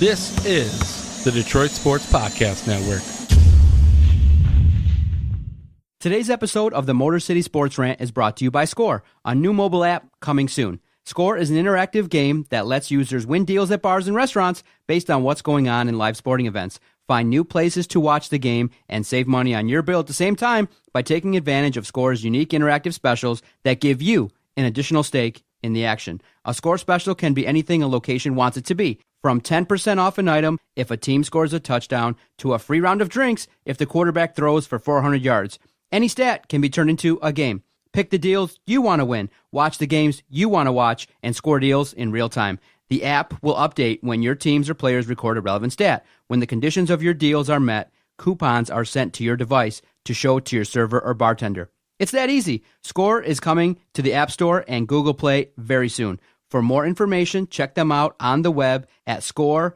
This is the Detroit Sports Podcast Network. Today's episode of the Motor City Sports Rant is brought to you by Score, a new mobile app coming soon. Score is an interactive game that lets users win deals at bars and restaurants based on what's going on in live sporting events. Find new places to watch the game and save money on your bill at the same time by taking advantage of Score's unique interactive specials that give you an additional stake in the action. A Score special can be anything a location wants it to be, from 10% off an item if a team scores a touchdown to a free round of drinks if the quarterback throws for 400 yards. Any stat can be turned into a game. Pick the deals you want to win, watch the games you want to watch, and score deals in real time. The app will update when your teams or players record a relevant stat. When the conditions of your deals are met, coupons are sent to your device to show to your server or bartender. It's that easy. Score is coming to the App Store and Google Play very soon. For more information, check them out on the web at score-app.io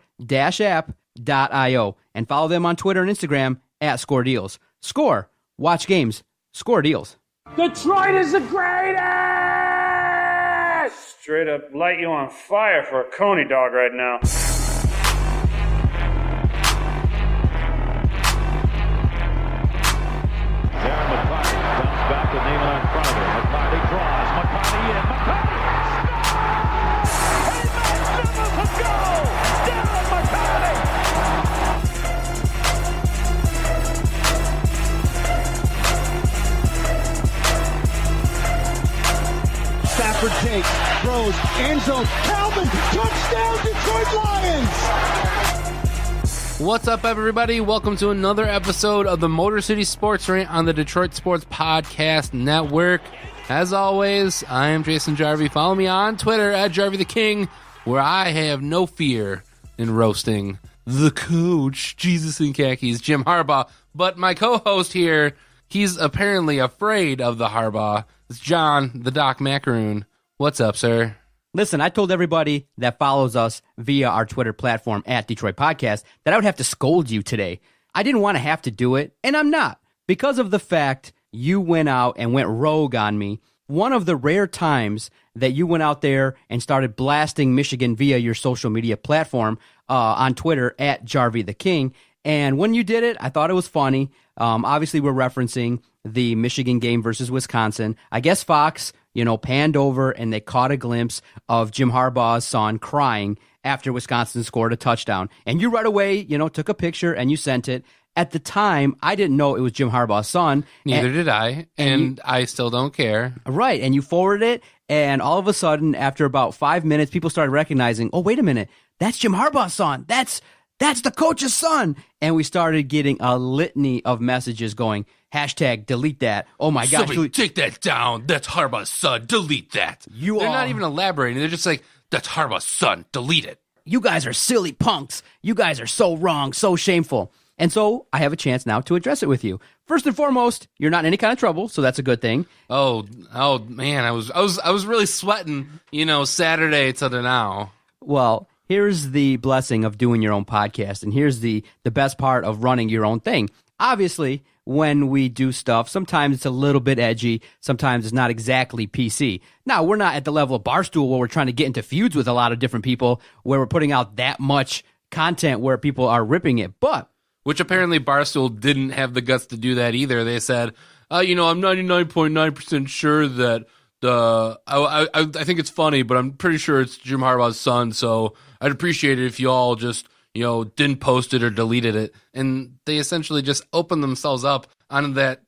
and follow them on Twitter and Instagram at ScoreDeals. Score. Watch games. Score deals. Detroit is the greatest! Straight up light you on fire for a Coney dog right now. Darren McCarty comes back to Neiman in front of him. McCarty draws. McCarty in. McCarty scores! He makes it a goal! Darren McCarty! Stafford takes, throws, end zone, Calvin, touchdown, Detroit Lions! What's up, everybody? Welcome to another episode of the Motor City Sports Rant on the Detroit Sports Podcast Network. As always, I am Jason Jarvie. Follow me on Twitter at Jarvie the King, where I have no fear in roasting the coach, Jesus in khakis, Jim Harbaugh. But my co-host here, he's apparently afraid of the Harbaugh. It's John, the Doc Macaroon. What's up, sir? Listen, I told everybody that follows us via our Twitter platform at Detroit Podcast that I would have to scold you today. I didn't want to have to do it, and I'm not. Because of the fact you went out and went rogue on me, one of the rare times that you went out there and started blasting Michigan via your social media platform on Twitter at Jarvie the King. And when you did it, I thought it was funny. Obviously, we're referencing the Michigan game versus Wisconsin. I guess Fox, panned over and they caught a glimpse of Jim Harbaugh's son crying after Wisconsin scored a touchdown. And you right away, took a picture and you sent it. At the time, I didn't know it was Jim Harbaugh's son. Neither did I, and I still don't care. Right, and you forwarded it, and all of a sudden, after about 5 minutes, people started recognizing, oh, wait a minute, that's Jim Harbaugh's son. That's the coach's son. And we started getting a litany of messages going, hashtag delete that. Oh my gosh. Somebody take that down. That's Harbaugh's son. Delete that. They're not even elaborating. They're just like, that's Harbaugh's son. Delete it. You guys are silly punks. You guys are so wrong, so shameful. And so I have a chance now to address it with you. First and foremost, you're not in any kind of trouble, so that's a good thing. Oh man, I was really sweating, Saturday to the now. Well, here's the blessing of doing your own podcast, and here's the best part of running your own thing. Obviously, when we do stuff, sometimes it's a little bit edgy, sometimes it's not exactly PC. Now, we're not at the level of Barstool where we're trying to get into feuds with a lot of different people, where we're putting out that much content where people are ripping it, but... Which apparently Barstool didn't have the guts to do that either. They said, I'm 99.9% sure that I think it's funny, but I'm pretty sure it's Jim Harbaugh's son, so I'd appreciate it if you all just, didn't post it or deleted it. And they essentially just opened themselves up on that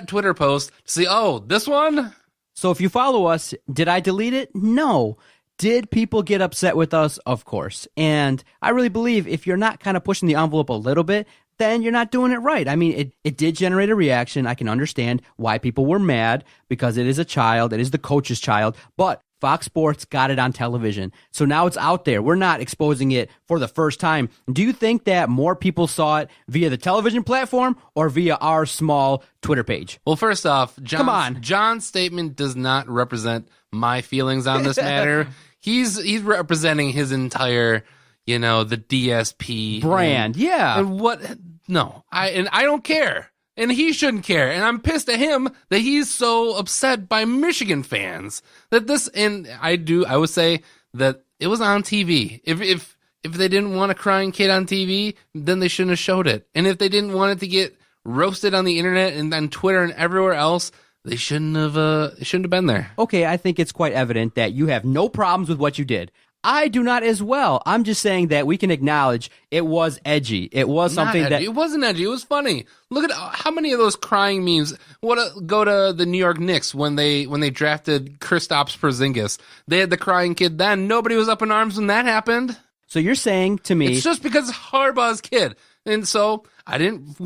Twitter post to see, oh, this one? So if you follow us, did I delete it? No. Did people get upset with us? Of course. And I really believe if you're not kind of pushing the envelope a little bit, then you're not doing it right. I mean, it did generate a reaction. I can understand why people were mad because it is a child. It is the coach's child. But Fox Sports got it on television. So now it's out there. We're not exposing it for the first time. Do you think that more people saw it via the television platform or via our small Twitter page? Well, first off, John's statement does not represent my feelings on this matter. He's representing his entire, the DSP brand. Yeah. And I don't care. And he shouldn't care. And I'm pissed at him that he's so upset by Michigan fans that this, and I would say that it was on TV. If If they didn't want a crying kid on TV, then they shouldn't have showed it. And if they didn't want it to get roasted on the internet and on Twitter and everywhere else, they shouldn't have been there. Okay, I think it's quite evident that you have no problems with what you did. I do not as well. I'm just saying that we can acknowledge it was edgy. It was something that... It wasn't edgy. It was funny. Look at how many of those crying memes... Go to the New York Knicks when they drafted Kristaps Porzingis. They had the crying kid then. Nobody was up in arms when that happened. So you're saying to me... It's just because Harbaugh's kid. And so I didn't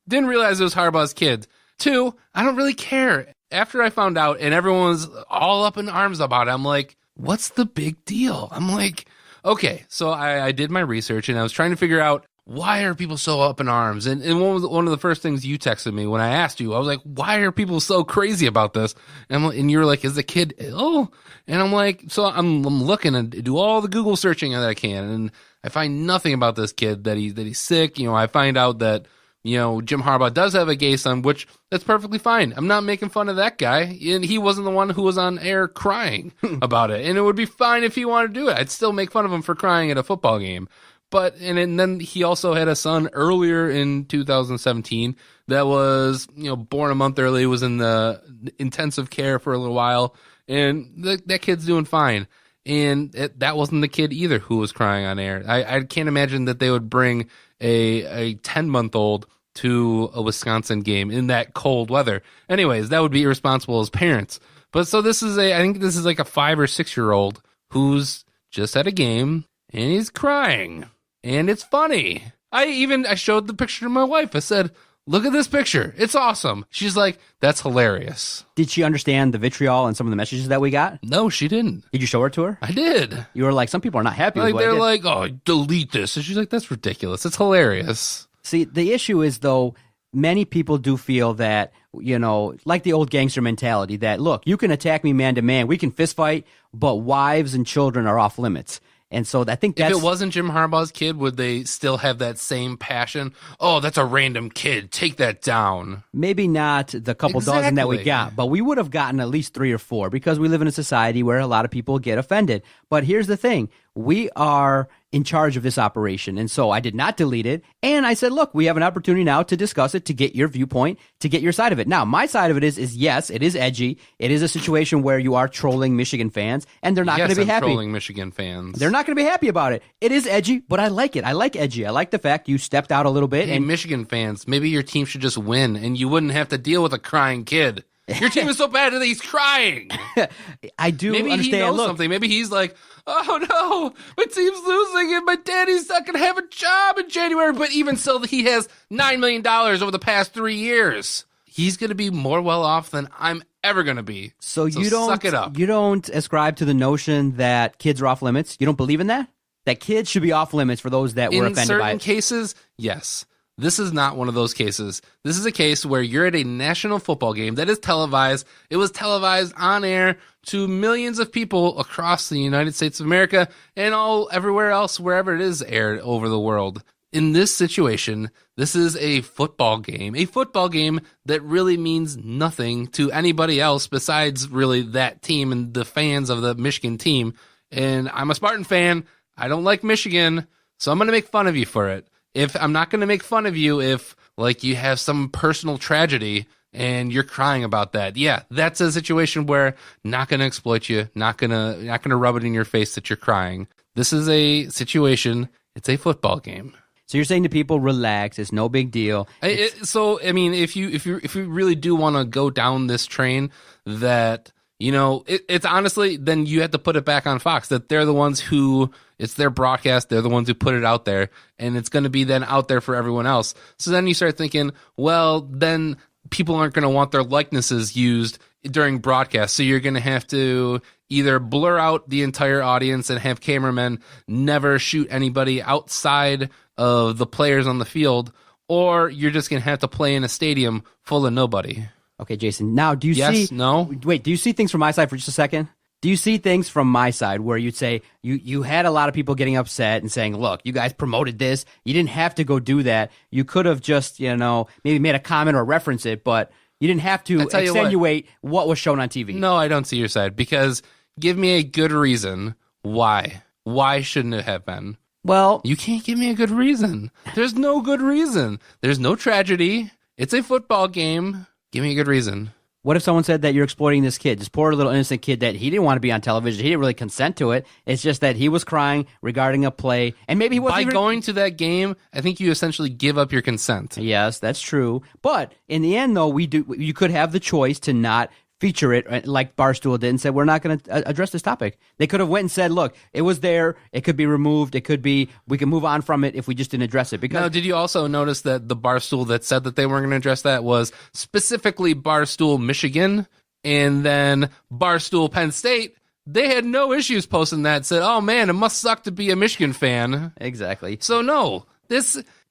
realize it was Harbaugh's kid. 2, I don't really care. After I found out and everyone was all up in arms about it, I'm like... What's the big deal? I'm like, okay, so I did my research and I was trying to figure out why are people so up in arms? And one of the first things you texted me when I asked you, I was like, why are people so crazy about this? And you were like, is the kid ill? And I'm like, so I'm looking and do all the Google searching that I can, and I find nothing about this kid that he's sick. I find out that Jim Harbaugh does have a gay son, which that's perfectly fine. I'm not making fun of that guy. And he wasn't the one who was on air crying about it. And it would be fine if he wanted to do it. I'd still make fun of him for crying at a football game. But, and then he also had a son earlier in 2017 that was, born a month early, was in the intensive care for a little while. And that kid's doing fine. And that wasn't the kid either who was crying on air. I can't imagine that they would bring a 10-month-old to a Wisconsin game in that cold weather. Anyways, that would be irresponsible as parents. But so I think this is like a 5 or 6-year-old who's just at a game and he's crying and it's funny. I showed the picture to my wife. I said, look at this picture. It's awesome. She's like, that's hilarious. Did she understand the vitriol and some of the messages that we got? No, she didn't. Did you show her to her? I did. You were like, some people are not happy with what I did. They're like, oh, delete this. And she's like, that's ridiculous. It's hilarious. See, the issue is, though, many people do feel that, like the old gangster mentality that, look, you can attack me man to man, we can fist fight, but wives and children are off limits. And so I think that's... If it wasn't Jim Harbaugh's kid, would they still have that same passion? Oh, that's a random kid. Take that down. Maybe not the couple dozen that we got, but we would have gotten at least 3 or 4 because we live in a society where a lot of people get offended. But here's the thing. We are in charge of this operation. And so I did not delete it. And I said, look, we have an opportunity now to discuss it, to get your viewpoint, to get your side of it. Now, my side of it is yes, it is edgy. It is a situation where you are trolling Michigan fans, and they're not going to be happy. Trolling Michigan fans. They're not going to be happy about it. It is edgy, but I like it. I like edgy. I like the fact you stepped out a little bit. Hey, Michigan fans, maybe your team should just win, and you wouldn't have to deal with a crying kid. Your team is so bad that he's crying. I do maybe understand. He knows Look, something. Maybe he's like, oh no, my team's losing and my daddy's not going to have a job in January. But even still, he has $9 million over the past 3 years. He's going to be more well off than I'm ever going to be. So you don't suck it up. You don't ascribe to the notion that kids are off limits? You don't believe in that? That kids should be off limits for those that were offended by it? In certain cases, yes. This is not one of those cases. This is a case where you're at a national football game that is televised. It was televised on air to millions of people across the United States of America and everywhere else, wherever it is aired over the world. In this situation, this is a football game that really means nothing to anybody else besides really that team and the fans of the Michigan team. And I'm a Spartan fan. I don't like Michigan, so I'm going to make fun of you for it. If I'm not going to make fun of you if like you have some personal tragedy and you're crying about that. Yeah, that's a situation where not going to exploit you, not going to rub it in your face that you're crying. This is a situation, it's a football game. So you're saying to people, relax, it's no big deal. So I mean, if you really do want to go down this train that it's honestly, then you have to put it back on Fox, that they're the ones who, it's their broadcast, they're the ones who put it out there, and it's going to be then out there for everyone else. So then you start thinking, well, then people aren't going to want their likenesses used during broadcast, so you're going to have to either blur out the entire audience and have cameramen never shoot anybody outside of the players on the field, or you're just going to have to play in a stadium full of nobody. Okay, Jason. Now, do you yes, see... no? Wait, do you see things from my side for just a second? Do you see things from my side where you'd say you had a lot of people getting upset and saying, look, you guys promoted this. You didn't have to go do that. You could have just, maybe made a comment or reference it, but you didn't have to extenuate what was shown on TV. No, I don't see your side, because give me a good reason why. Why shouldn't it have been? Well, You can't give me a good reason. There's no good reason. There's no tragedy. It's a football game. Give me a good reason. what if someone said that you're exploiting this kid, this poor little innocent kid that he didn't want to be on television? He didn't really consent to it. It's just that he was crying regarding a play, and maybe he wasn't By even going to that game, I think you essentially give up your consent. Yes, that's true. But in the end, though, you could have the choice to not feature it like Barstool did and said, we're not going to address this topic. They could have went and said, look, it was there. It could be removed. It could be, we can move on from it if we just didn't address it. Because Now, did you also notice that the Barstool that said that they weren't going to address that was specifically Barstool Michigan and then Barstool Penn State? They had no issues posting that. Said, oh man, it must suck to be a Michigan fan. Exactly. So no,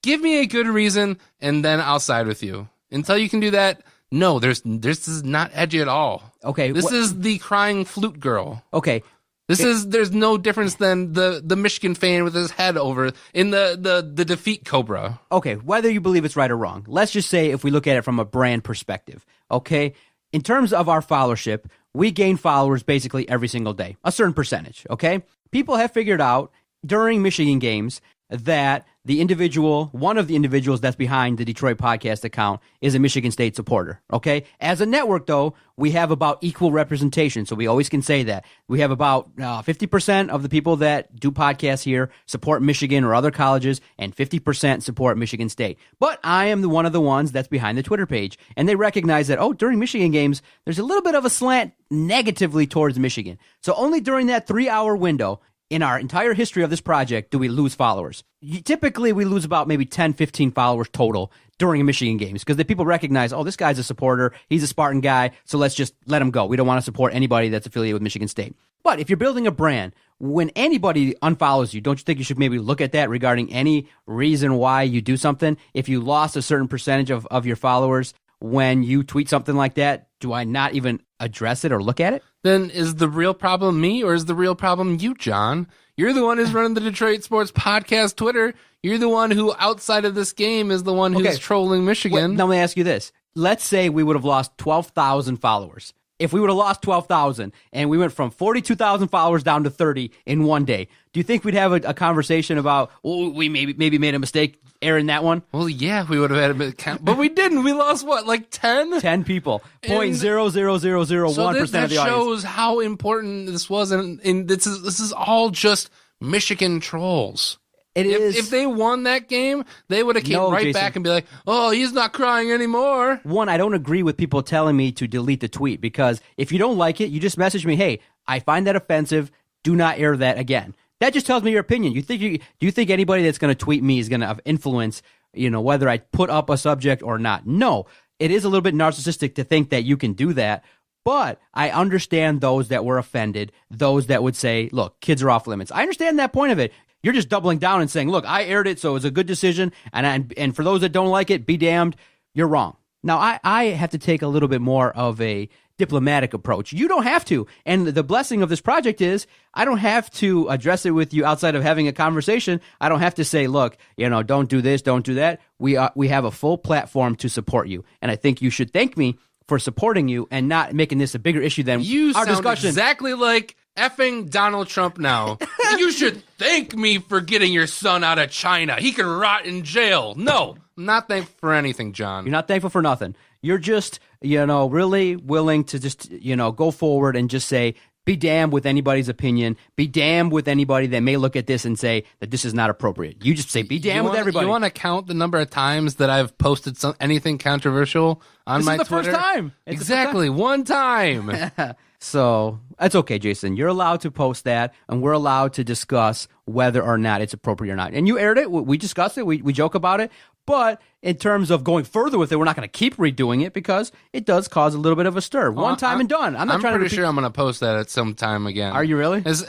give me a good reason and then I'll side with you. Until you can do that, no, this is not edgy at all. Okay. This is the crying flute girl. Okay. There's no difference than the Michigan fan with his head over in the defeat Cobra. Okay, whether you believe it's right or wrong, let's just say if we look at it from a brand perspective, okay? In terms of our followership, we gain followers basically every single day, a certain percentage, okay? People have figured out during Michigan games that one of the individuals that's behind the Detroit podcast account is a Michigan State supporter, okay? As a network, though, we have about equal representation, so we always can say that. We have about 50% of the people that do podcasts here support Michigan or other colleges, and 50% support Michigan State. But I am one of the ones that's behind the Twitter page, and they recognize that, during Michigan games, there's a little bit of a slant negatively towards Michigan. So only during that 3-hour window in our entire history of this project do we lose followers. Typically, we lose about maybe 10, 15 followers total during Michigan games because the people recognize, this guy's a supporter, he's a Spartan guy, so let's just let him go. We don't want to support anybody that's affiliated with Michigan State. But if you're building a brand, when anybody unfollows you, don't you think you should maybe look at that regarding any reason why you do something? If you lost a certain percentage of your followers when you tweet something like that, do I not even address it or look at it? Then is the real problem me or is the real problem you, John? You're the one who's running the Detroit Sports Podcast Twitter. You're the one who, outside of this game, is the one who's trolling Michigan. Now let me ask you this. Let's say we would have lost 12,000 followers. If we would have lost 12,000 and we went from 42,000 followers down to 30 in one day, do you think we'd have a conversation about, we maybe made a mistake airing that one? Well, yeah, we would have had a bit count, but we didn't. We lost what, like 10? 10 people. 0.00001% so of the audience. That shows how important this was, and this is all just Michigan trolls. It is. If they won that game, they would have came right back and be like, oh, he's not crying anymore. One, I don't agree with people telling me to delete the tweet because if you don't like it, you just message me, hey, I find that offensive. Do not air that again. That just tells me your opinion. Do you think anybody that's going to tweet me is going to have influence, whether I put up a subject or not? No. It is a little bit narcissistic to think that you can do that. But I understand those that were offended, those that would say, look, kids are off limits. I understand that point of it. You're just doubling down and saying, look, I aired it, so it was a good decision. And for those that don't like it, be damned, you're wrong. Now, I have to take a little bit more of a diplomatic approach. You don't have to. And the blessing of this project is I don't have to address it with you outside of having a conversation. I don't have to say, look, don't do this, don't do that. We have a full platform to support you. And I think you should thank me for supporting you and not making this a bigger issue than our discussion. Exactly like effing Donald Trump now. You should thank me for getting your son out of China. He could rot in jail. No, I'm not thankful for anything, John. You're not thankful for nothing. You're just, really willing to just, go forward and just say, be damned with anybody's opinion. Be damned with anybody that may look at this and say that this is not appropriate. You just say, be damned with everybody. You want to count the number of times that I've posted anything controversial on my Twitter? This is the first time. Exactly, one time. So that's okay, Jason. You're allowed to post that, and we're allowed to discuss whether or not it's appropriate or not. And you aired it. We discussed it. We joke about it. But in terms of going further with it, we're not going to keep redoing it because it does cause a little bit of a stir. One time and done. I'm pretty sure I'm going to post that at some time again. Are you really? As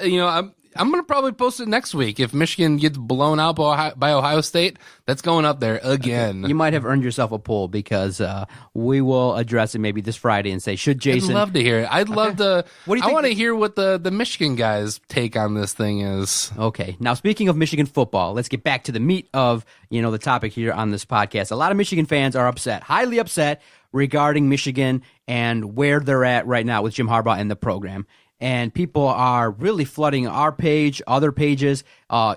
I'm going to probably post it next week. If Michigan gets blown out by Ohio State, that's going up there again. You might have earned yourself a poll because we will address it maybe this Friday and say, should Jason... I'd love to hear it. I'd love to... What do you think? I want to hear what the Michigan guys' take on this thing is. Okay. Now, speaking of Michigan football, let's get back to the meat of the topic here on this podcast. A lot of Michigan fans are upset, highly upset, regarding Michigan and where they're at right now with Jim Harbaugh and the program. and people are really flooding our page, other pages.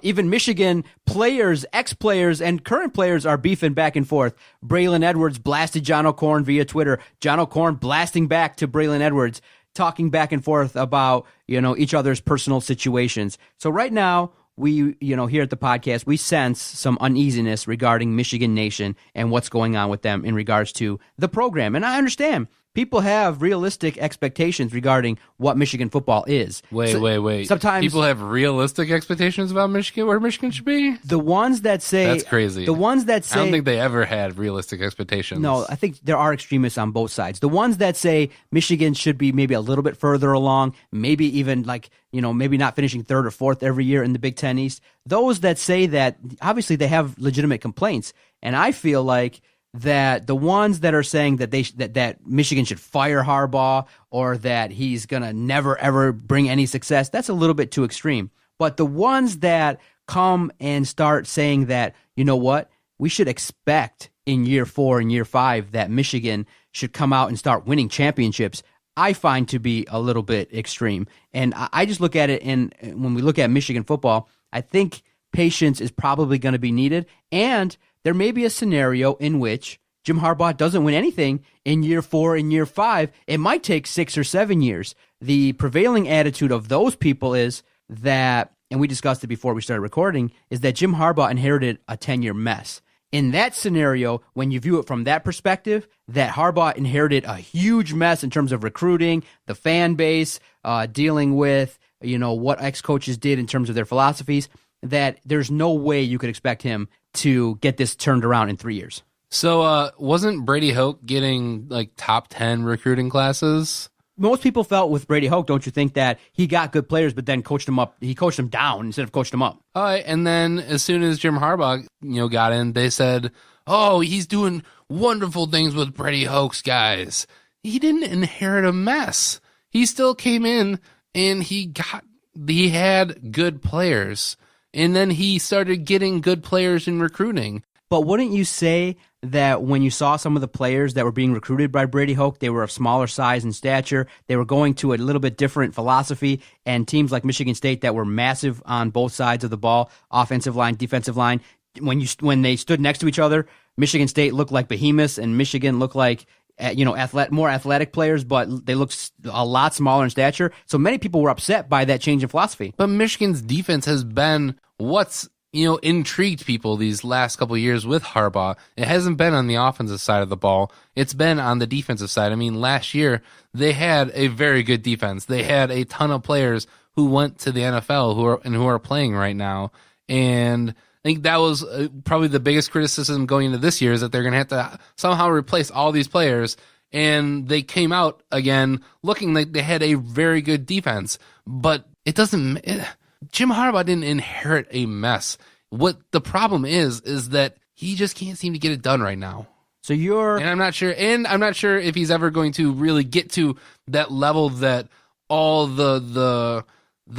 Even Michigan players, ex-players, and current players are beefing back and forth. Braylon Edwards blasted John O'Corn via Twitter. John O'Corn blasting back to Braylon Edwards, talking back and forth about, each other's personal situations. So right now, we, here at the podcast, we sense some uneasiness regarding Michigan Nation and what's going on with them in regards to the program. And I understand people have realistic expectations regarding what Michigan football is. Wait. Sometimes people have realistic expectations about Michigan, where Michigan should be? The ones that say... That's crazy. The ones that say... I don't think they ever had realistic expectations. No, I think there are extremists on both sides. The ones that say Michigan should be maybe a little bit further along, maybe even maybe not finishing third or fourth every year in the Big Ten East. Those that say that, obviously they have legitimate complaints. And I feel like that the ones that are saying that that Michigan should fire Harbaugh or that he's going to never, ever bring any success, that's a little bit too extreme. But the ones that come and start saying that, we should expect in year 4 and year 5 that Michigan should come out and start winning championships, I find to be a little bit extreme. And I just look at it, and when we look at Michigan football, I think patience is probably going to be needed. And there may be a scenario in which Jim Harbaugh doesn't win anything in year 4 and year 5. It might take 6 or 7 years. The prevailing attitude of those people is that, and we discussed it before we started recording, is that Jim Harbaugh inherited a 10-year mess. In that scenario, when you view it from that perspective, that Harbaugh inherited a huge mess in terms of recruiting, the fan base, dealing with, what ex-coaches did in terms of their philosophies, that there's no way you could expect him to get this turned around in 3 years. So wasn't Brady Hoke getting top 10 recruiting classes? Most people felt with Brady Hoke, don't you think, that he got good players, but then coached them up. He coached them down instead of coached them up. All right, and then as soon as Jim Harbaugh, got in, they said, "Oh, he's doing wonderful things with Brady Hoke's guys." He didn't inherit a mess. He still came in and he had good players, and then he started getting good players in recruiting. But wouldn't you say that when you saw some of the players that were being recruited by Brady Hoke, they were of smaller size and stature, they were going to a little bit different philosophy, and teams like Michigan State that were massive on both sides of the ball, offensive line, defensive line, when they stood next to each other, Michigan State looked like behemoths and Michigan looked like more athletic players, but they looked a lot smaller in stature. So many people were upset by that change in philosophy. But Michigan's defense has been what's intrigued people these last couple of years with Harbaugh. It hasn't been on the offensive side of the ball. It's been on the defensive side. I mean, last year, they had a very good defense. They had a ton of players who went to the NFL who are playing right now. And I think that was probably the biggest criticism going into this year, is that they're going to have to somehow replace all these players. And they came out again looking like they had a very good defense. But Jim Harbaugh didn't inherit a mess. What the problem is that he just can't seem to get it done right now. So I'm not sure if he's ever going to really get to that level that all the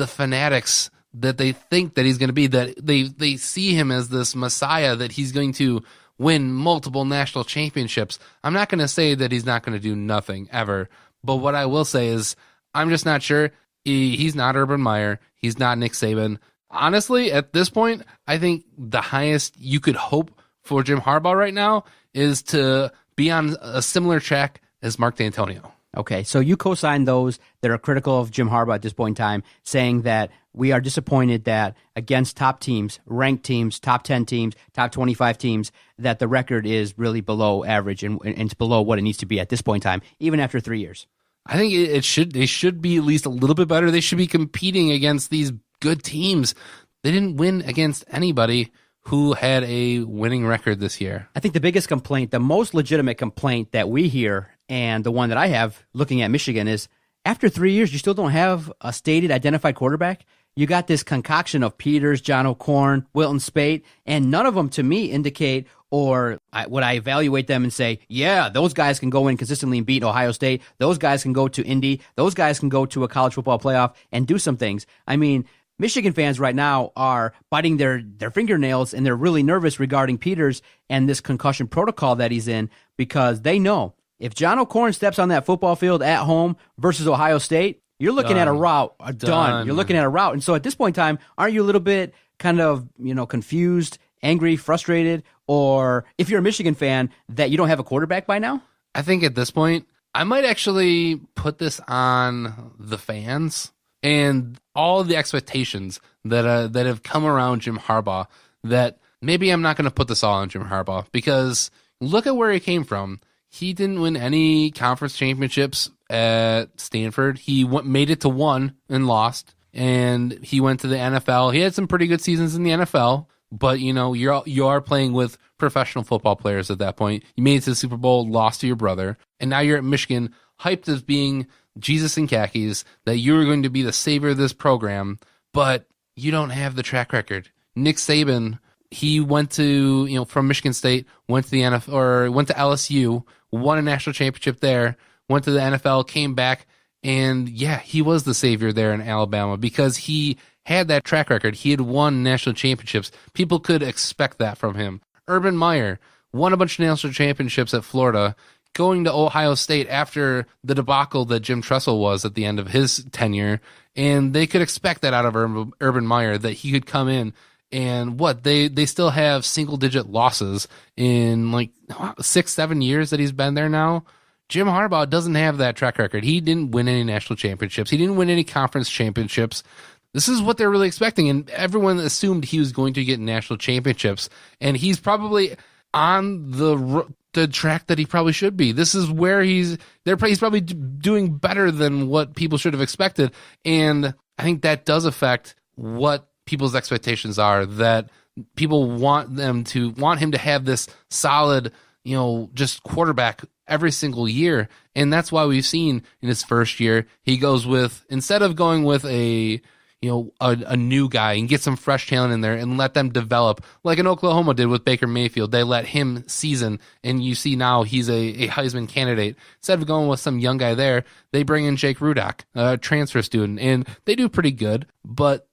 fanatics that they think that he's going to be, that they see him as this messiah, that he's going to win multiple national championships. I'm not going to say that he's not going to do nothing ever, but what I will say is I'm just not sure. He's not Urban Meyer. He's not Nick Saban. Honestly, at this point, I think the highest you could hope for Jim Harbaugh right now is to be on a similar track as Mark D'Antonio. Okay, so you co-sign those that are critical of Jim Harbaugh at this point in time, saying that we are disappointed that against top teams, ranked teams, top 10 teams, top 25 teams, that the record is really below average and it's below what it needs to be at this point in time, even after 3 years. I think they should be at least a little bit better. They should be competing against these good teams. They didn't win against anybody who had a winning record this year. I think the biggest complaint, the most legitimate complaint that we hear, and the one that I have looking at Michigan, is after 3 years, you still don't have a stated identified quarterback. You got this concoction of Peters, John O'Corn, Wilton Spate, and none of them to me indicate, or would I evaluate them and say, yeah, those guys can go in consistently and beat Ohio State. Those guys can go to Indy. Those guys can go to a college football playoff and do some things. I mean, Michigan fans right now are biting their fingernails, and they're really nervous regarding Peters and this concussion protocol that he's in, because they know if John O'Corn steps on that football field at home versus Ohio State, you're looking at a route, done. You're looking at a route. And so at this point in time, aren't you a little bit kind of, confused, angry, frustrated, or if you're a Michigan fan, that you don't have a quarterback by now? I think at this point, I might actually put this on the fans and all the expectations that have come around Jim Harbaugh, that maybe I'm not going to put this all on Jim Harbaugh, because look at where he came from. He didn't win any conference championships at Stanford. He made it to one and lost, and he went to the NFL. He had some pretty good seasons in the NFL, but you are playing with professional football players at that point. You made it to the Super Bowl, lost to your brother, and now you're at Michigan, hyped as being Jesus in khakis, that you were going to be the savior of this program, but you don't have the track record. Nick Saban, he went to, from Michigan State, went to the NFL, or went to LSU, won a national championship there, went to the NFL, came back, and he was the savior there in Alabama because he had that track record. He had won national championships. People could expect that from him. Urban Meyer won a bunch of national championships at Florida, going to Ohio State after the debacle that Jim Tressel was at the end of his tenure, and they could expect that out of Urban Meyer, that he could come in and they still have single-digit losses in like 6-7 years that he's been there now. Jim Harbaugh doesn't have that track record. He didn't win any national championships. He didn't win any conference championships. This is what they're really expecting, and everyone assumed he was going to get national championships, and he's probably on the track that he probably should be. This is where he's probably doing better than what people should have expected, and I think that does affect what people's expectations are, that people want him to have this solid, just quarterback every single year. And that's why we've seen in his first year, he goes with, instead of going with a new guy and get some fresh talent in there and let them develop, like in Oklahoma did with Baker Mayfield, they let him season, and you see now he's a Heisman candidate. Instead of going with some young guy there, they bring in Jake Rudock, a transfer student, and they do pretty good, but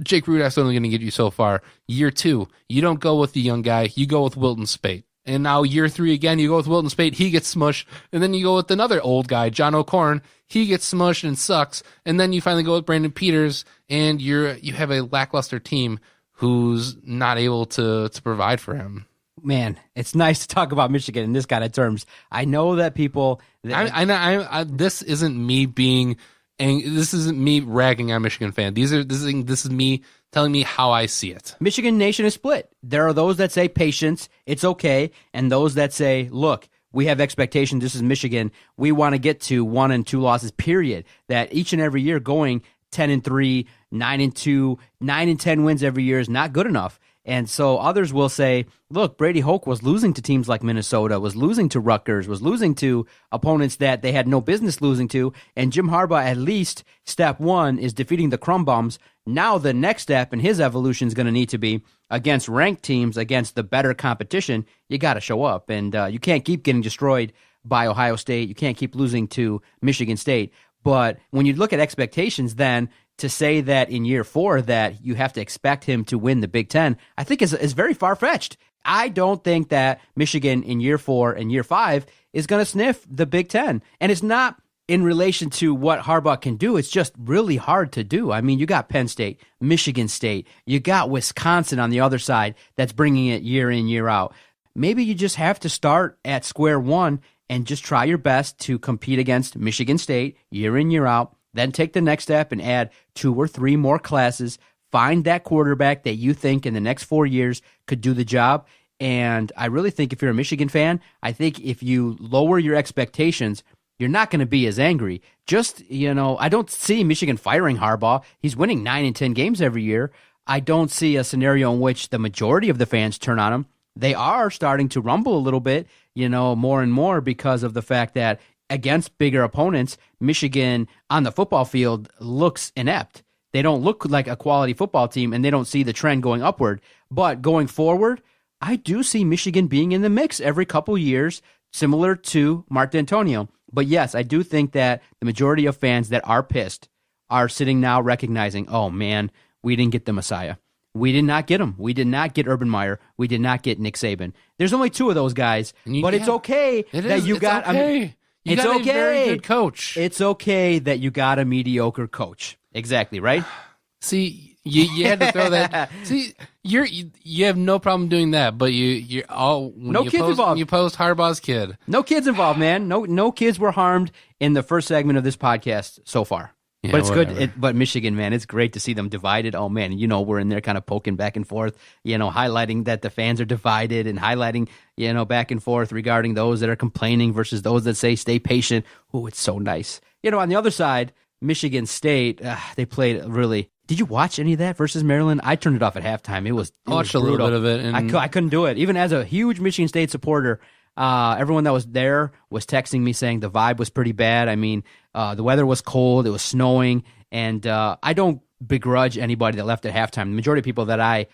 Jake Rudock's only going to get you so far. Year 2, you don't go with the young guy, you go with Wilton Spate. And now year 3 again, you go with Wilton Spate, he gets smushed, and then you go with another old guy, John O'Corn, he gets smushed and sucks, and then you finally go with Brandon Peters, and you have a lackluster team who's not able to provide for him. Man, it's nice to talk about Michigan in this kind of terms. I know that people... This isn't me being... And this isn't me ragging on Michigan fan. This is me telling me how I see it. Michigan Nation is split. There are those that say patience, it's okay, and those that say, look, we have expectations. This is Michigan. We want to get to 1 and 2 losses, period. That each and every year going 10-3, 9-2, 9-10 wins every year is not good enough. And so others will say, look, Brady Hoke was losing to teams like Minnesota, was losing to Rutgers, was losing to opponents that they had no business losing to, and Jim Harbaugh, at least step 1 is defeating the crumb bums. Now the next step in his evolution is going to need to be against ranked teams, against the better competition. You got to show up, and you can't keep getting destroyed by Ohio State. You can't keep losing to Michigan State. But when you look at expectations, then to say that in year 4 that you have to expect him to win the Big Ten, I think is very far-fetched. I don't think that Michigan in year 4 and year 5 is going to sniff the Big Ten. And it's not in relation to what Harbaugh can do. It's just really hard to do. I mean, you got Penn State, Michigan State, you got Wisconsin on the other side that's bringing it year in, year out. Maybe you just have to start at square one and just try your best to compete against Michigan State year in, year out. Then take the next step and add 2 or 3 more classes. Find that quarterback that you think in the next 4 years could do the job. And I really think if you're a Michigan fan, I think if you lower your expectations, you're not going to be as angry. Just, I don't see Michigan firing Harbaugh. He's winning 9 and 10 games every year. I don't see a scenario in which the majority of the fans turn on him. They are starting to rumble a little bit, more and more because of the fact that against bigger opponents, Michigan on the football field looks inept. They don't look like a quality football team, and they don't see the trend going upward. But going forward, I do see Michigan being in the mix every couple years, similar to Mark D'Antonio. But yes, I do think that the majority of fans that are pissed are sitting now recognizing, oh man, we didn't get the Messiah. We did not get him. We did not get Urban Meyer. We did not get Nick Saban. There's only 2 of those guys, but it's okay that you got. Okay. You It's got okay. a very good coach. It's okay that you got a mediocre coach. Exactly, right? See, you had to throw that. See, you have no problem doing that, but you're all when No you kids post, involved. You post Harbaugh's kid. No kids involved, man. No kids were harmed in the first segment of this podcast so far. Yeah, but it's whatever. good. But Michigan, man, it's great to see them divided. Oh, man, we're in there kind of poking back and forth, highlighting that the fans are divided and highlighting, back and forth regarding those that are complaining versus those that say stay patient. Oh, it's so nice. On the other side, Michigan State, they played really. Did you watch any of that versus Maryland? I turned it off at halftime. It was I watched a little bit of it. And I couldn't do it. Even as a huge Michigan State supporter, everyone that was there was texting me saying the vibe was pretty bad. I mean, the weather was cold, it was snowing, and I don't begrudge anybody that left at halftime. The majority of people that I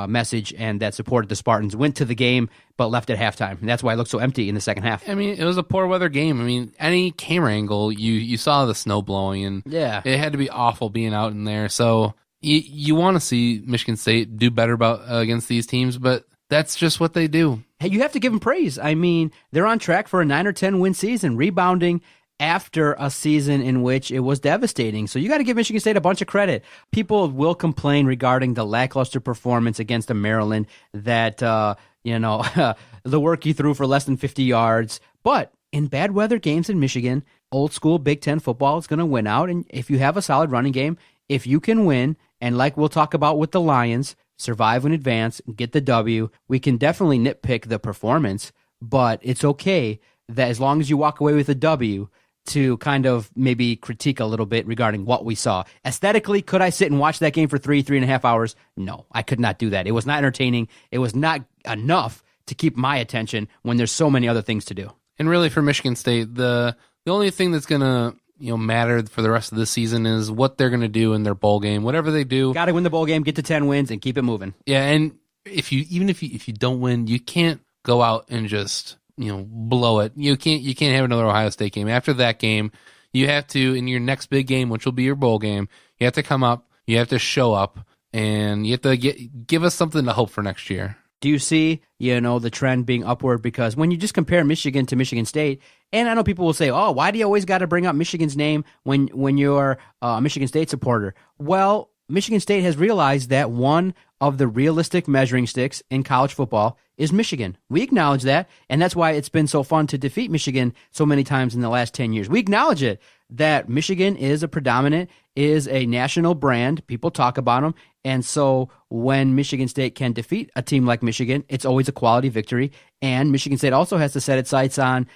message and that supported the Spartans went to the game but left at halftime, and that's why it looked so empty in the second half. I mean, it was a poor weather game. I mean, any camera angle, you saw the snow blowing, and Yeah. it had to be awful being out in there. So you want to see Michigan State do better against these teams, but that's just what they do. Hey, you have to give them praise. I mean, they're on track for a 9 or 10 win season, rebounding after a season in which it was devastating. So you got to give Michigan State a bunch of credit. People will complain regarding the lackluster performance against the Maryland, that, the work you threw for less than 50 yards. But in bad weather games in Michigan, old school Big Ten football is going to win out. And if you have a solid running game, if you can win, and like we'll talk about with the Lions, survive in advance, get the W, we can definitely nitpick the performance, but it's okay that as long as you walk away with a W, to kind of maybe critique a little bit regarding what we saw. Aesthetically, could I sit and watch that game for 3.5 hours? No, I could not do that. It was not entertaining. It was not enough to keep my attention when there's so many other things to do. And really, for Michigan State, the only thing that's gonna matter for the rest of the season is what they're gonna do in their bowl game. Whatever they do, Got to win the bowl game, get to 10 wins, and keep it moving. yeah. And if you don't win, you can't go out and just blow it. You can't have another Ohio State game. After that game, you have to, in your next big game, which will be your bowl game, you have to come up, you have to show up, and you have to give us something to hope for next year. Do you see, the trend being upward? Because when you just compare Michigan to Michigan State, and I know people will say, oh, why do you always got to bring up Michigan's name when you're a Michigan State supporter? Well, Michigan State has realized that one of the realistic measuring sticks in college football is Michigan. We acknowledge that, and that's why it's been so fun to defeat Michigan so many times in the last 10 years. We acknowledge it, that Michigan is a national brand. People talk about them, and so when Michigan State can defeat a team like Michigan, it's always a quality victory, and Michigan State also has to set its sights on,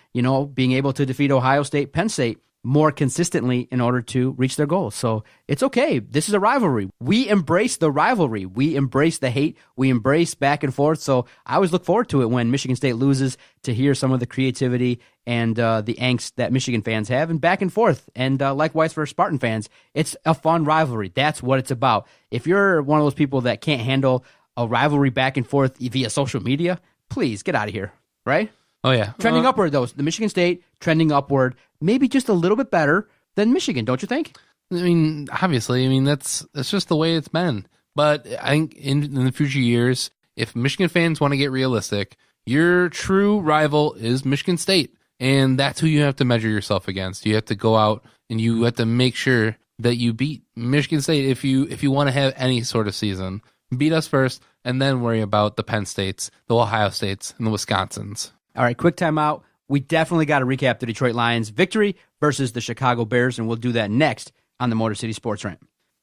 being able to defeat Ohio State, Penn State, more consistently in order to reach their goals. So it's okay. This is a rivalry. We embrace the rivalry. We embrace the hate. We embrace back and forth. So I always look forward to it when Michigan State loses, to hear some of the creativity and the angst that Michigan fans have, and back and forth. And likewise for Spartan fans, it's a fun rivalry. That's what it's about. If you're one of those people that can't handle a rivalry back and forth via social media, please get out of here, right? Oh yeah, Trending upward, though. The Michigan State trending upward, maybe just a little bit better than Michigan, don't you think? I mean, obviously, that's just the way it's been. But I think in the future years, if Michigan fans want to get realistic, your true rival is Michigan State, and that's who you have to measure yourself against. You have to go out and you have to make sure that you beat Michigan State if you want to have any sort of season. Beat us first, and then worry about the Penn States, the Ohio States, and the Wisconsins. All right, quick timeout. We definitely got to recap the Detroit Lions victory versus the Chicago Bears, and we'll do that next on the Motor City Sports Rant.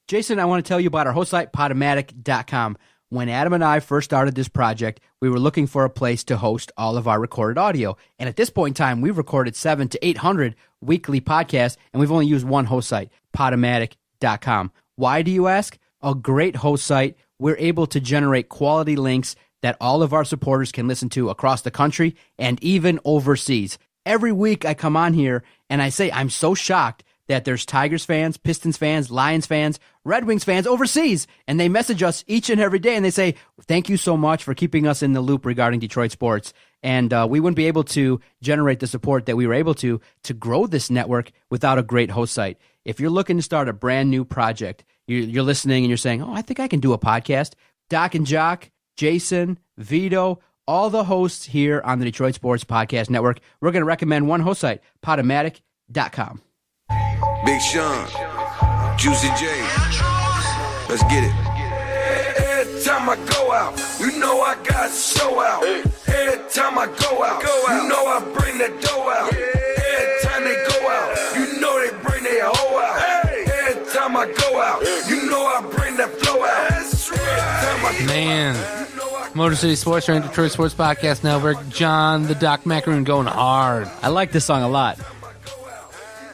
Jason, I want to tell you about our host site, Podomatic.com. When Adam and I first started this project, we were looking for a place to host all of our recorded audio. And at this point in time, we've recorded 700 to 800 weekly podcasts, and we've only used one host site, Podomatic.com. Why do you ask? A great host site. We're able to generate quality links that all of our supporters can listen to across the country and even overseas. Every week I come on here and I say I'm so shocked that there's Tigers fans, Pistons fans, Lions fans, Red Wings fans overseas, and they message us each and every day and they say, thank you so much for keeping us in the loop regarding Detroit sports. And we wouldn't be able to generate the support that we were able to grow this network without a great host site. If you're looking to start a brand new project, you're listening and you're saying, oh, I think I can do a podcast. Doc and Jock, Jason, Vito, all the hosts here on the Detroit Sports Podcast Network. We're going to recommend one host site, Podomatic.com. Big Sean, Juicy J, let's get it. Every time I go out, you know I got to show out. Every time I go out, you know I bring the dough out. Every time they go out, you know they bring their hoe out. Every time I go out, you know I bring the flow out. Every time I go out, Motor City Sports Rant, Detroit Sports Podcast Network. John, the Doc Macaroon going hard. I like this song a lot.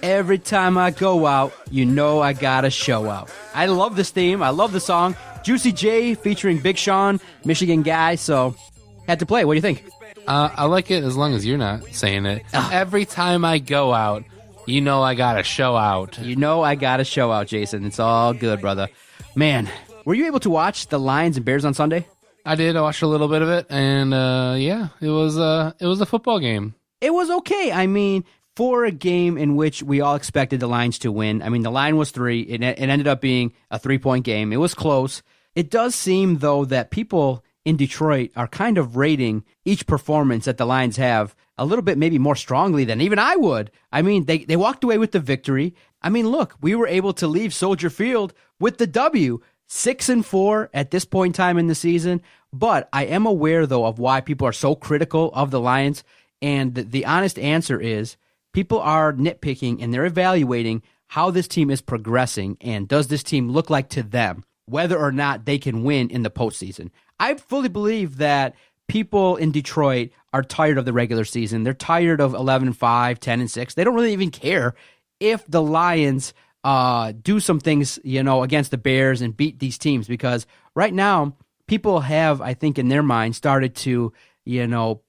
Every time I go out, you know I gotta show out. I love this theme. I love the song. Juicy J featuring Big Sean, Michigan guy, so had to play. What do you think? I like it as long as you're not saying it. Every time I go out, you know I gotta show out. You know I gotta show out, Jason. It's all good, brother. Man, were you able to watch the Lions and Bears on Sunday? I did. I watched a little bit of it, and it was a football game. It was okay. I mean, for a game in which we all expected the Lions to win, I mean, the line was 3. It ended up being a 3-point game. It was close. It does seem, though, that people in Detroit are kind of rating each performance that the Lions have a little bit maybe more strongly than even I would. I mean, they walked away with the victory. I mean, look, we were able to leave Soldier Field with the W, 6-4 at this point in time in the season. But I am aware, though, of why people are so critical of the Lions. And the honest answer is, people are nitpicking and they're evaluating how this team is progressing and does this team look like to them, whether or not they can win in the postseason. I fully believe that people in Detroit are tired of the regular season. They're tired of 11-5, 10-6. They don't really even care if the Lions do some things, against the Bears and beat these teams, because right now people have, I think, in their mind started to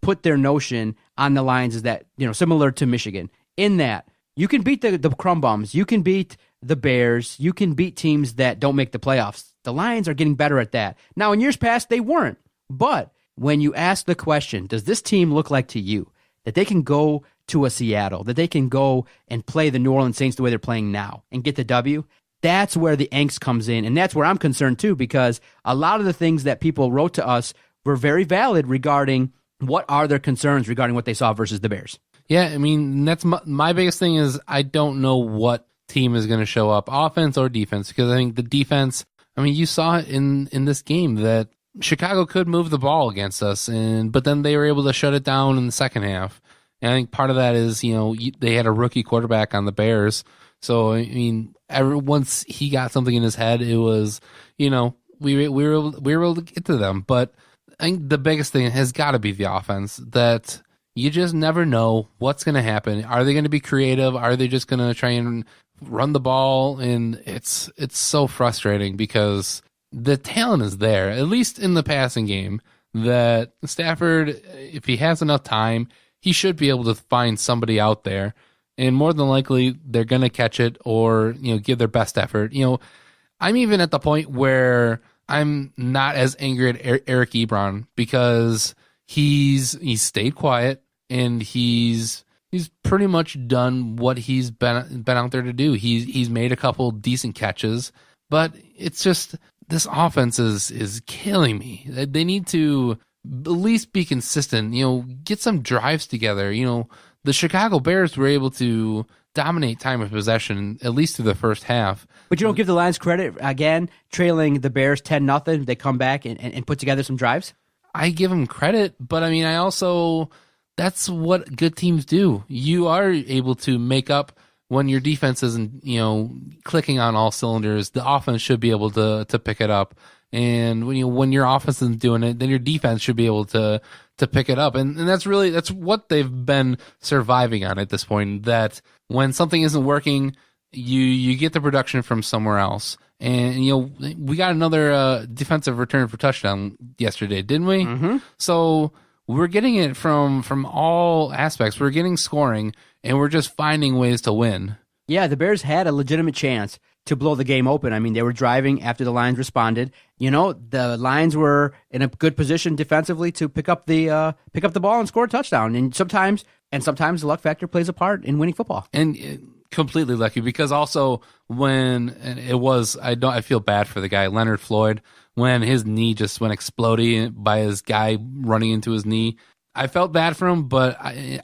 put their notion on the Lions is that, similar to Michigan, in that you can beat the crumb bums, you can beat the Bears, you can beat teams that don't make the playoffs. The Lions are getting better at that. Now, in years past, they weren't. But when you ask the question, does this team look like to you that they can go to a Seattle, that they can go and play the New Orleans Saints the way they're playing now and get the W? That's where the angst comes in, and that's where I'm concerned too, because a lot of the things that people wrote to us were very valid regarding what are their concerns regarding what they saw versus the Bears. Yeah, I mean, that's my biggest thing is I don't know what team is going to show up, offense or defense, because I think the defense, I mean, you saw it in this game that Chicago could move the ball against us, but then they were able to shut it down in the second half. And I think part of that is, they had a rookie quarterback on the Bears. So, I mean, once he got something in his head, it was, we were able to get to them. But I think the biggest thing has got to be the offense, that you just never know what's going to happen. Are they going to be creative? Are they just going to try and run the ball? And it's so frustrating because the talent is there, at least in the passing game, that Stafford, if he has enough time, he should be able to find somebody out there. And more than likely, they're going to catch it or, give their best effort. I'm even at the point where I'm not as angry at Eric Ebron because he's stayed quiet and he's pretty much done what he's been out there to do. He's made a couple decent catches, but it's just this offense is killing me. They need to at least be consistent. Get some drives together. The Chicago Bears were able to dominate time of possession, at least through the first half. But you don't give the Lions credit, again, trailing the Bears 10-0, they come back and put together some drives? I give them credit, but I mean, that's what good teams do. You are able to make up when your defense isn't, clicking on all cylinders. The offense should be able to pick it up. And when your offense isn't doing it, then your defense should be able to pick it up. And that's what they've been surviving on at this point, that when something isn't working, you get the production from somewhere else. And, we got another defensive return for touchdown yesterday, didn't we? Mm-hmm. So we're getting it from all aspects. We're getting scoring, and we're just finding ways to win. Yeah, the Bears had a legitimate chance to blow the game open. I mean, they were driving after the Lions responded. The Lions were in a good position defensively to pick up the ball and score a touchdown. And sometimes the luck factor plays a part in winning football. And completely lucky, because also I feel bad for the guy, Leonard Floyd, when his knee just went exploding by his guy running into his knee. I felt bad for him, but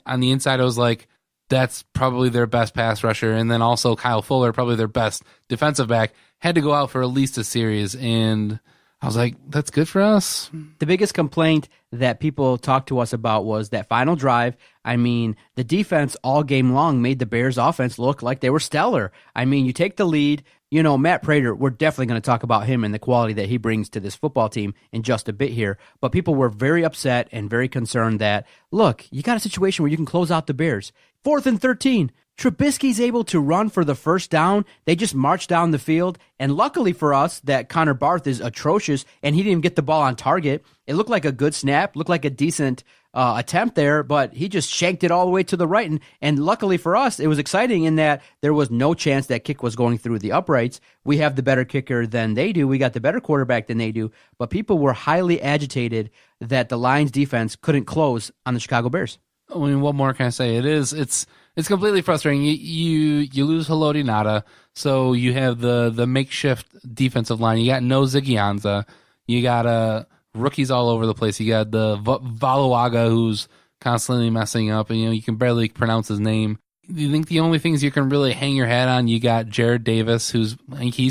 on the inside I was like, that's probably their best pass rusher. And then also Kyle Fuller, probably their best defensive back, had to go out for at least a series. And I was like, that's good for us. The biggest complaint that people talked to us about was that final drive. I mean, the defense all game long made the Bears offense look like they were stellar. I mean, you take the lead. You know, Matt Prater, we're definitely going to talk about him and the quality that he brings to this football team in just a bit here. But people were very upset and very concerned that, look, you got a situation where you can close out the Bears. 4th and 13. Trubisky's able to run for the first down. They just march down the field. And luckily for us that Connor Barth is atrocious and he didn't even get the ball on target. It looked like a good snap, looked like a decent attempt there, but he just shanked it all the way to the right. And luckily for us, it was exciting in that there was no chance that kick was going through the uprights. We have the better kicker than they do. We got the better quarterback than they do. But people were highly agitated that the Lions defense couldn't close on the Chicago Bears. I mean, what more can I say? It's completely frustrating. You lose Haloti Nada, so you have the makeshift defensive line. You got no Ziggy Ansah. You got rookies all over the place. You got the Valuaga, who's constantly messing up, and you can barely pronounce his name. You think the only things you can really hang your hat on, you got Jared Davis, he's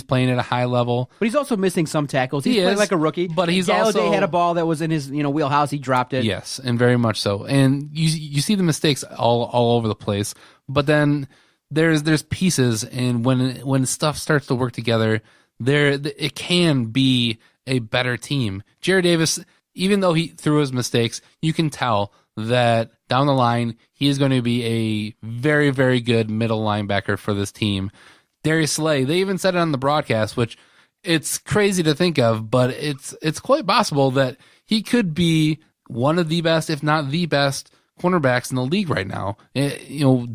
playing at a high level. But he's also missing some tackles. He's playing like a rookie. But he's Galladay also had a ball that was in his wheelhouse. He dropped it. Yes, and very much so. And you see the mistakes all over the place. But then there's pieces, and when stuff starts to work together, it can be a better team. Jared Davis, even though he threw his mistakes, you can tell that down the line, he is going to be a very, very good middle linebacker for this team. Darius Slay, they even said it on the broadcast, which it's crazy to think of, but it's quite possible that he could be one of the best, if not the best, cornerbacks in the league right now.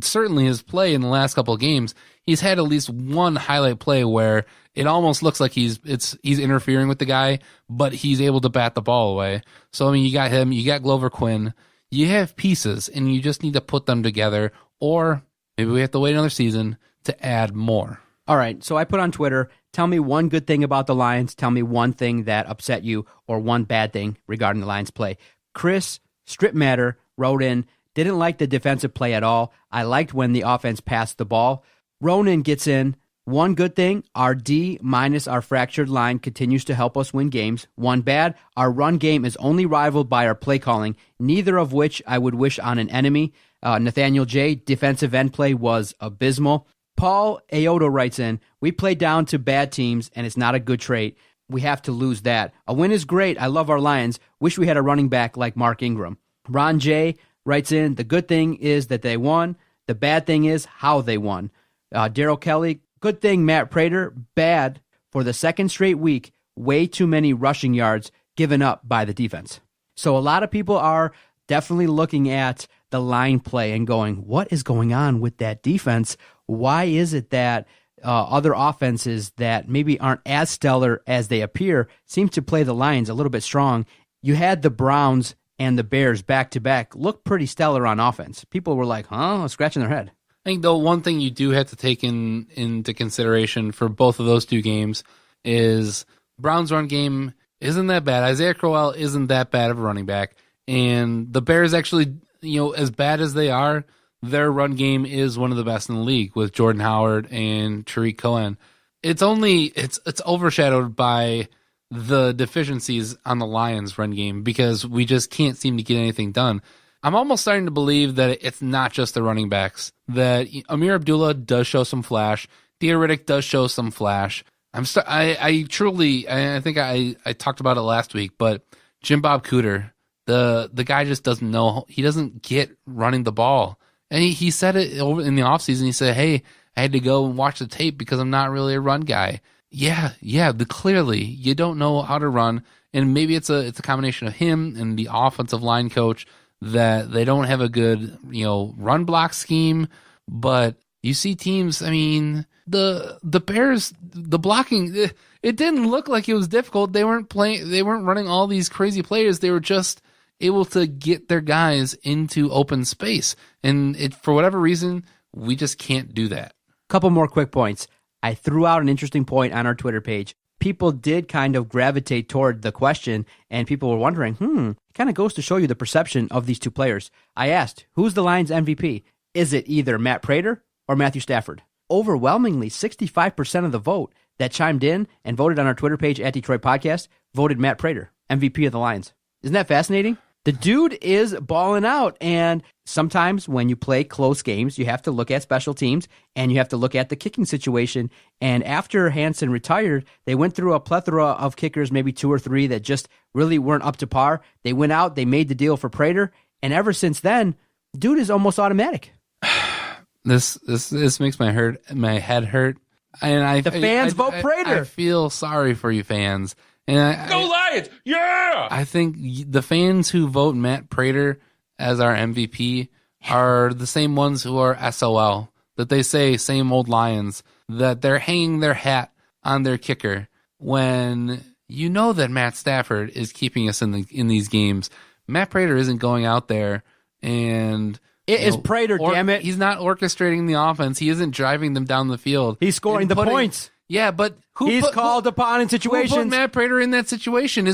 Certainly his play in the last couple of games, he's had at least one highlight play where it almost looks like he's interfering with the guy, but he's able to bat the ball away. So, I mean, you got him, you got Glover Quinn. You have pieces, and you just need to put them together, or maybe we have to wait another season to add more. All right, so I put on Twitter, tell me one good thing about the Lions, tell me one thing that upset you, or one bad thing regarding the Lions play. Chris Strip Matter wrote in, didn't like the defensive play at all. I liked when the offense passed the ball. Ronan gets in, one good thing, our D minus our fractured line continues to help us win games. One bad, our run game is only rivaled by our play calling, neither of which I would wish on an enemy. Nathaniel J., defensive end play was abysmal. Paul Aoto writes in, we play down to bad teams, and it's not a good trait. We have to lose that. A win is great. I love our Lions. Wish we had a running back like Mark Ingram. Ron J. writes in, the good thing is that they won. The bad thing is how they won. Daryl Kelly, good thing Matt Prater, bad for the second straight week, way too many rushing yards given up by the defense. So a lot of people are definitely looking at the line play and going, what is going on with that defense? Why is it that other offenses that maybe aren't as stellar as they appear seem to play the Lions a little bit strong? You had the Browns and the Bears back-to-back look pretty stellar on offense. People were like, scratching their head. I think, though, one thing you do have to take into consideration for both of those two games is Browns' run game isn't that bad. Isaiah Crowell isn't that bad of a running back. And the Bears actually, as bad as they are, their run game is one of the best in the league with Jordan Howard and Tariq Cohen. It's overshadowed by the deficiencies on the Lions' run game because we just can't seem to get anything done. I'm almost starting to believe that it's not just the running backs, that Amir Abdullah does show some flash. Theo Riddick does show some flash. I think I talked about it last week, but Jim Bob Cooter, the guy just doesn't know. He doesn't get running the ball. And he said it over in the offseason. He said, hey, I had to go and watch the tape because I'm not really a run guy. Yeah, clearly you don't know how to run. And maybe it's a combination of him and the offensive line coach that they don't have a good, run block scheme. But you see teams, I mean, the Bears, the blocking, it didn't look like it was difficult. They weren't running all these crazy plays. They were just able to get their guys into open space. And for whatever reason, we just can't do that. Couple more quick points. I threw out an interesting point on our Twitter page. People did kind of gravitate toward the question, and people were wondering, it kind of goes to show you the perception of these two players. I asked, who's the Lions MVP? Is it either Matt Prater or Matthew Stafford? Overwhelmingly, 65% of the vote that chimed in and voted on our Twitter page at Detroit Podcast voted Matt Prater, MVP of the Lions. Isn't that fascinating? The dude is balling out, and sometimes when you play close games, you have to look at special teams, and you have to look at the kicking situation. And after Hansen retired, they went through a plethora of kickers, maybe 2 or 3, that just really weren't up to par. They went out, they made the deal for Prater, and ever since then, dude is almost automatic. This makes my head hurt. And the fans vote Prater. I feel sorry for you fans. And Go Lions! Yeah! I think the fans who vote Matt Prater as our MVP are the same ones who are SOL, that they say same old Lions, that they're hanging their hat on their kicker when you know that Matt Stafford is keeping us in these games. Matt Prater isn't going out there and... It is Prater, damn it. He's not orchestrating the offense. He isn't driving them down the field. He's scoring the points. Yeah, but he's called upon in situations. Who put Matt Prater in that situation?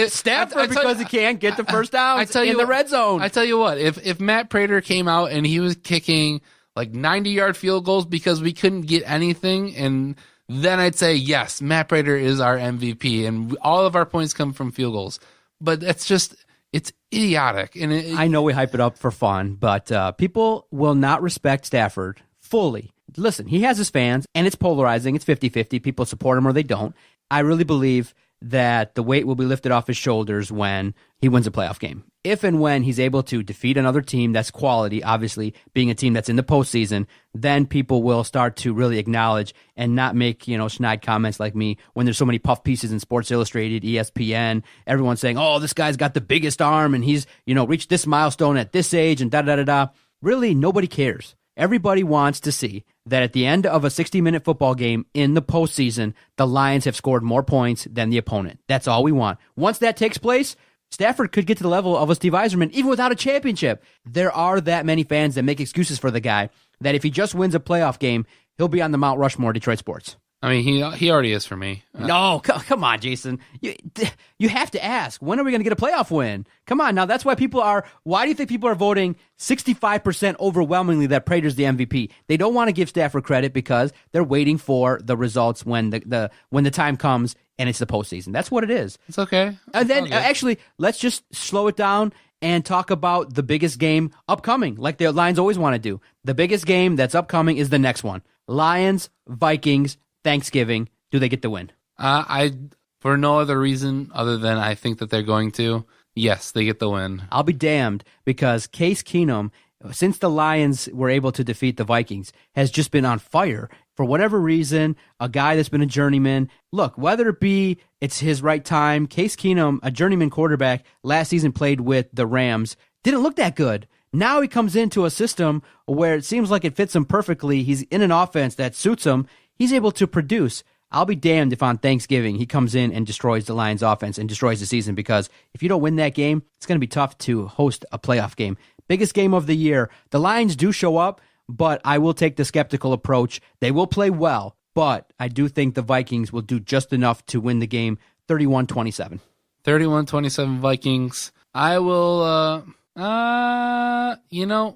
Stafford, because he can't get the first down in the red zone. I tell you what, if Matt Prater came out and he was kicking like 90-yard field goals because we couldn't get anything, and then I'd say, yes, Matt Prater is our MVP, and all of our points come from field goals. But it's idiotic. And I know we hype it up for fun, but people will not respect Stafford fully. Listen, he has his fans, and it's polarizing. It's 50-50. People support him or they don't. I really believe that the weight will be lifted off his shoulders when he wins a playoff game. If and when he's able to defeat another team that's quality, obviously being a team that's in the postseason, then people will start to really acknowledge and not make, snide comments like me when there's so many puff pieces in Sports Illustrated, ESPN, everyone's saying, oh, this guy's got the biggest arm and he's, reached this milestone at this age and da-da-da-da. Really, nobody cares. Everybody wants to see that at the end of a 60-minute football game in the postseason, the Lions have scored more points than the opponent. That's all we want. Once that takes place, Stafford could get to the level of a Steve Yzerman even without a championship. There are that many fans that make excuses for the guy that if he just wins a playoff game, he'll be on the Mount Rushmore Detroit sports. I mean, he already is for me. No, come on, Jason. You have to ask, when are we going to get a playoff win? Come on, now that's why why do you think people are voting 65% overwhelmingly that Prater's the MVP? They don't want to give Stafford credit because they're waiting for the results when the time comes and it's the postseason. That's what it is. It's okay. And then actually, let's just slow it down and talk about the biggest game upcoming, like the Lions always want to do. The biggest game that's upcoming is the next one. Lions, Vikings, Thanksgiving. Do they get the win? For no other reason other than I think that they're going to. Yes, they get the win. I'll be damned because Case Keenum, since the Lions were able to defeat the Vikings, has just been on fire. For whatever reason, a guy that's been a journeyman. Look, whether it be it's his right time, Case Keenum, a journeyman quarterback, last season played with the Rams, didn't look that good. Now he comes into a system where it seems like it fits him perfectly. He's in an offense that suits him. He's able to produce. I'll be damned if on Thanksgiving he comes in and destroys the Lions offense and destroys the season, because if you don't win that game, it's going to be tough to host a playoff game. Biggest game of the year. The Lions do show up, but I will take the skeptical approach. They will play well, but I do think the Vikings will do just enough to win the game 31-27. 31-27 Vikings. I will,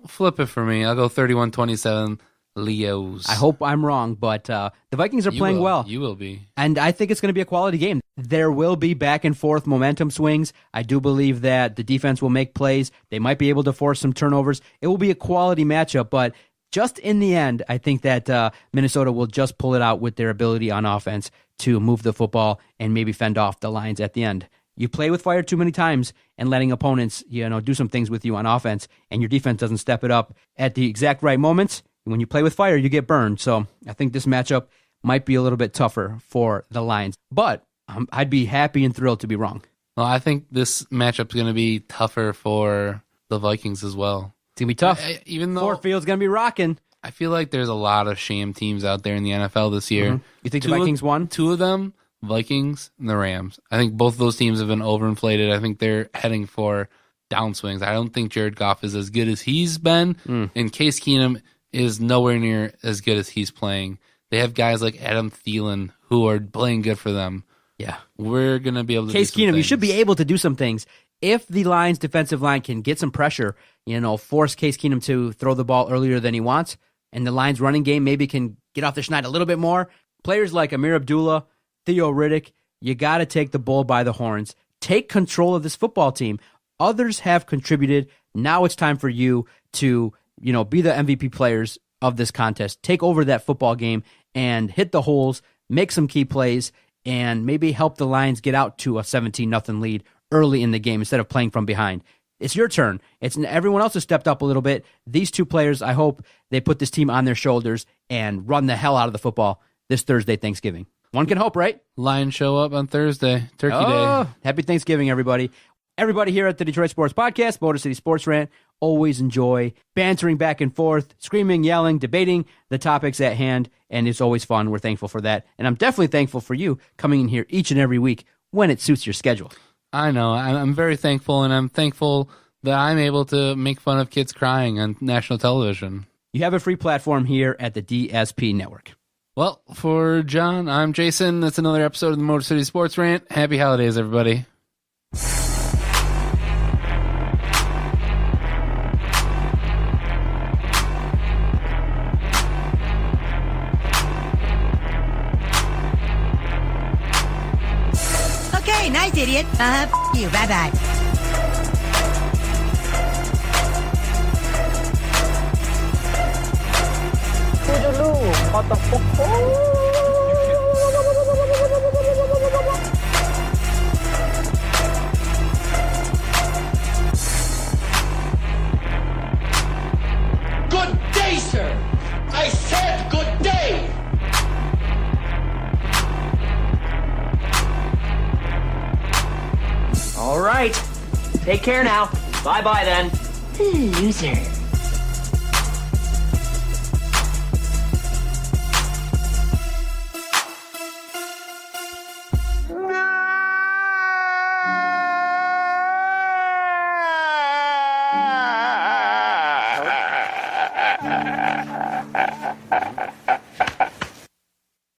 flip it for me. I'll go 31-27 Leos. I hope I'm wrong, but the Vikings are playing well. You will be. And I think it's going to be a quality game. There will be back and forth momentum swings. I do believe that the defense will make plays. They might be able to force some turnovers. It will be a quality matchup, but just in the end, I think that Minnesota will just pull it out with their ability on offense to move the football and maybe fend off the Lions at the end. You play with fire too many times and letting opponents, do some things with you on offense, and your defense doesn't step it up at the exact right moments. When you play with fire, you get burned. So I think this matchup might be a little bit tougher for the Lions. But I'd be happy and thrilled to be wrong. Well, I think this matchup is going to be tougher for the Vikings as well. It's going to be tough. Even though Ford Field's going to be rocking. I feel like there's a lot of sham teams out there in the NFL this year. Mm-hmm. You think the Vikings won? Two of them, Vikings and the Rams. I think both of those teams have been overinflated. I think they're heading for downswings. I don't think Jared Goff is as good as he's been. And Case Keenum is nowhere near as good as he's playing. They have guys like Adam Thielen who are playing good for them. Yeah. We're going to be able to Case do some Keenum, things. you should be able to do some things. If the Lions' defensive line can get some pressure, force Case Keenum to throw the ball earlier than he wants, and the Lions' running game maybe can get off their schneid a little bit more, players like Amir Abdullah, Theo Riddick, you got to take the bull by the horns. Take control of this football team. Others have contributed. Now it's time for you to, be the MVP players of this contest. Take over that football game and hit the holes, make some key plays, and maybe help the Lions get out to a 17-0 lead early in the game instead of playing from behind. It's your turn. Everyone else has stepped up a little bit. These two players, I hope they put this team on their shoulders and run the hell out of the football this Thursday, Thanksgiving. One can hope, right? Lions show up on Thursday, Turkey Day. Happy Thanksgiving, everybody. Everybody here at the Detroit Sports Podcast, Motor City Sports Rant, always enjoy bantering back and forth, screaming, yelling, debating the topics at hand, and it's always fun. We're thankful for that. And I'm definitely thankful for you coming in here each and every week when it suits your schedule. I know. I'm very thankful, and I'm thankful that I'm able to make fun of kids crying on national television. You have a free platform here at the DSP Network. Well, for John, I'm Jason. That's another episode of the Motor City Sports Rant. Happy holidays, everybody. Okay, nice idiot. You. Bye-bye. Good day, sir. I said good day. All right. Take care now. Bye-bye then. Loser.